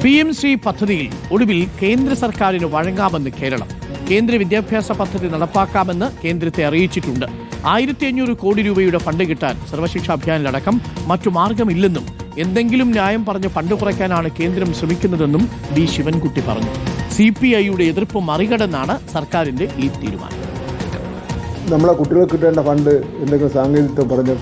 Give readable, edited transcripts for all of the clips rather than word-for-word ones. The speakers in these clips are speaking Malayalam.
PMC പദ്ധതിയിൽ ഒടുവിൽ കേന്ദ്ര സർക്കാരിന് വഴങ്ങാമെന്ന് കേരളം. കേന്ദ്ര വിദ്യാഭ്യാസ പദ്ധതി നടപ്പാക്കാമെന്ന് കേന്ദ്രത്തെ അറിയിച്ചിട്ടുണ്ട്. 1500 കോടി രൂപയുടെ ഫണ്ട് കിട്ടാൻ സർവശിക്ഷാ അഭിയാനിലടക്കം മറ്റു മാർഗമില്ലെന്നും എന്തെങ്കിലും ന്യായം പറഞ്ഞ് ഫണ്ട് കുറയ്ക്കാനാണ് കേന്ദ്രം ശ്രമിക്കുന്നതെന്നും ബി ശിവൻകുട്ടി പറഞ്ഞു. CPIയുടെ എതിർപ്പ് മറികടന്നാണ് സർക്കാരിന്റെ ഈ തീരുമാനം. നമ്മളെ കുട്ടികൾക്ക് കിട്ടേണ്ട ഫണ്ട് എന്തെങ്കിലും സാങ്കേതികത്വം പറഞ്ഞ്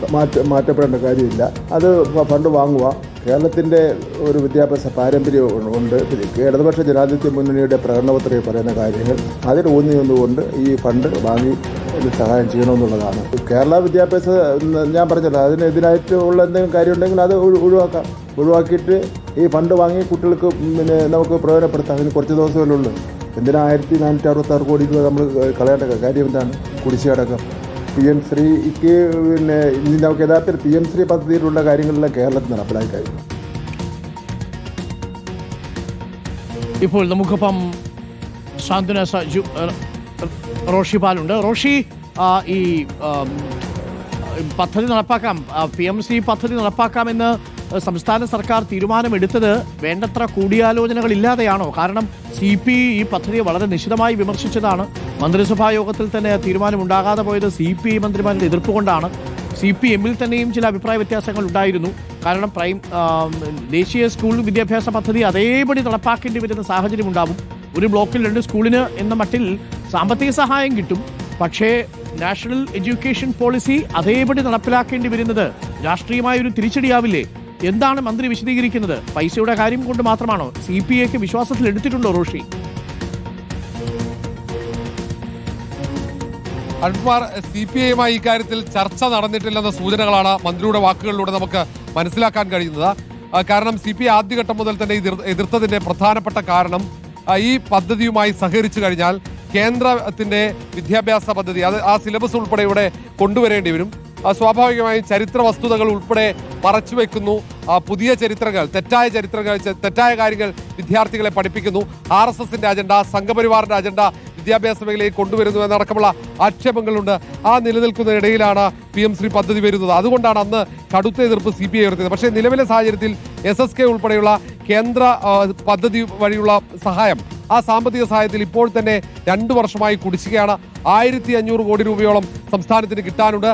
മാറ്റപ്പെടേണ്ട കാര്യമില്ല. അത് ഫണ്ട് വാങ്ങുക. കേരളത്തിൻ്റെ ഒരു വിദ്യാഭ്യാസ പാരമ്പര്യം ഉണ്ട്. ഇടതുപക്ഷ ജനാധിപത്യ മുന്നണിയുടെ പ്രകടനപത്രികയിൽ പറയുന്ന കാര്യങ്ങൾ അതിൽ ഊന്നിയൊന്നുകൊണ്ട് ഈ ഫണ്ട് വാങ്ങി സഹായം ചെയ്യണമെന്നുള്ളതാണ്. കേരള വിദ്യാഭ്യാസ ഞാൻ പറഞ്ഞല്ലോ, അതിനെതിരായിട്ടുള്ള എന്തെങ്കിലും കാര്യമുണ്ടെങ്കിൽ അത് ഒഴിവാക്കിയിട്ട് ഈ ഫണ്ട് വാങ്ങി കുട്ടികൾക്ക് നമുക്ക് പ്രയോജനപ്പെടുത്താം. അതിന് കുറച്ച് ദിവസമല്ലേ ഉള്ളൂ. എന്തിനാ 1466 കോടി രൂപ നമ്മൾ കളയേണ്ട കാര്യം എന്താണ്? കുടിശ്ശികയടക്കം PM ശ്രീക്ക് നമുക്ക് യഥാർത്ഥത്തിൽ PM ശ്രീ പദ്ധതിയിലുള്ള കാര്യങ്ങളെല്ലാം കേരളത്തിൽ നടപ്പിലായി കഴിഞ്ഞു. ഇപ്പോൾ നമുക്കിപ്പം സാന്ത്വന റോഷിപാലുണ്ട്. റോഷി, ഈ പദ്ധതി നടപ്പാക്കാം, PMC പദ്ധതി നടപ്പാക്കാമെന്ന് സംസ്ഥാന സർക്കാർ തീരുമാനമെടുത്തത് വേണ്ടത്ര കൂടിയാലോചനകൾ ഇല്ലാതെയാണോ? കാരണം CPI ഈ പദ്ധതിയെ വളരെ നിശിതമായി വിമർശിച്ചതാണ്. മന്ത്രിസഭാ യോഗത്തിൽ തന്നെ തീരുമാനമുണ്ടാകാതെ പോയത് CPI മന്ത്രിമാരുടെ എതിർപ്പ് കൊണ്ടാണ്. CPMൽ തന്നെയും ചില അഭിപ്രായ വ്യത്യാസങ്ങൾ ഉണ്ടായിരുന്നു. കാരണം ദേശീയ സ്കൂൾ വിദ്യാഭ്യാസ പദ്ധതി അതേപടി നടപ്പാക്കേണ്ടി വരുന്ന സാഹചര്യം ഉണ്ടാവും. ഒരു ബ്ലോക്കിൽ 2 സ്കൂളിന് എന്ന മട്ടിൽ സാമ്പത്തിക സഹായം കിട്ടും. പക്ഷേ നാഷണൽ എഡ്യൂക്കേഷൻ പോളിസി അതേപടി നടപ്പിലാക്കേണ്ടി വരുന്നത് രാഷ്ട്രീയമായൊരു തിരിച്ചടിയാവില്ലേ? എന്താണ് മന്ത്രി വിശദീകരിക്കുന്നത്? പൈസയുടെ കാര്യം കൊണ്ട് മാത്രമാണോ? CPIക്ക് വിശ്വാസത്തിൽ എടുത്തിട്ടുണ്ടോ റോഷി? അൻവാർ, CPIയുമായി ഇക്കാര്യത്തിൽ ചർച്ച നടന്നിട്ടില്ലെന്ന സൂചനകളാണ് മന്ത്രിയുടെ വാക്കുകളിലൂടെ നമുക്ക് മനസ്സിലാക്കാൻ കഴിയുന്നത്. കാരണം CPI ആദ്യഘട്ടം മുതൽ തന്നെ എതിർത്തതിന്റെ പ്രധാനപ്പെട്ട കാരണം ഈ പദ്ധതിയുമായി സഹകരിച്ചു കഴിഞ്ഞാൽ കേന്ദ്രത്തിന്റെ വിദ്യാഭ്യാസ പദ്ധതി ആ സിലബസ് ഉൾപ്പെടെ ഇവിടെ കൊണ്ടുവരേണ്ടി വരും. സ്വാഭാവികമായും ചരിത്ര വസ്തുതകൾ ഉൾപ്പെടെ മറച്ചുവെക്കുന്നു. പുതിയ ചരിത്രങ്ങൾ, തെറ്റായ കാര്യങ്ങൾ വിദ്യാർത്ഥികളെ പഠിപ്പിക്കുന്നു. RSSന്റെ അജണ്ട, സംഘപരിവാറിന്റെ അജണ്ട വിദ്യാഭ്യാസ മേഖലയിൽ കൊണ്ടുവരുന്നു എന്നടക്കമുള്ള ആക്ഷേപങ്ങളുണ്ട്. ആ നിലനിൽക്കുന്നതിനിടയിലാണ് PM ശ്രീ പദ്ധതി വരുന്നത്. അതുകൊണ്ടാണ് അന്ന് കടുത്ത എതിർപ്പ് CPI ഉയർത്തിയത്. പക്ഷേ നിലവിലെ സാഹചര്യത്തിൽ SSK ഉൾപ്പെടെയുള്ള കേന്ദ്ര പദ്ധതി വഴിയുള്ള സഹായം, ആ സാമ്പത്തിക സഹായത്തിൽ ഇപ്പോൾ തന്നെ 2 വർഷമായി കുടിശ്ശികയാണ്. 1500 കോടി രൂപയോളം സംസ്ഥാനത്തിന് കിട്ടാനുണ്ട്.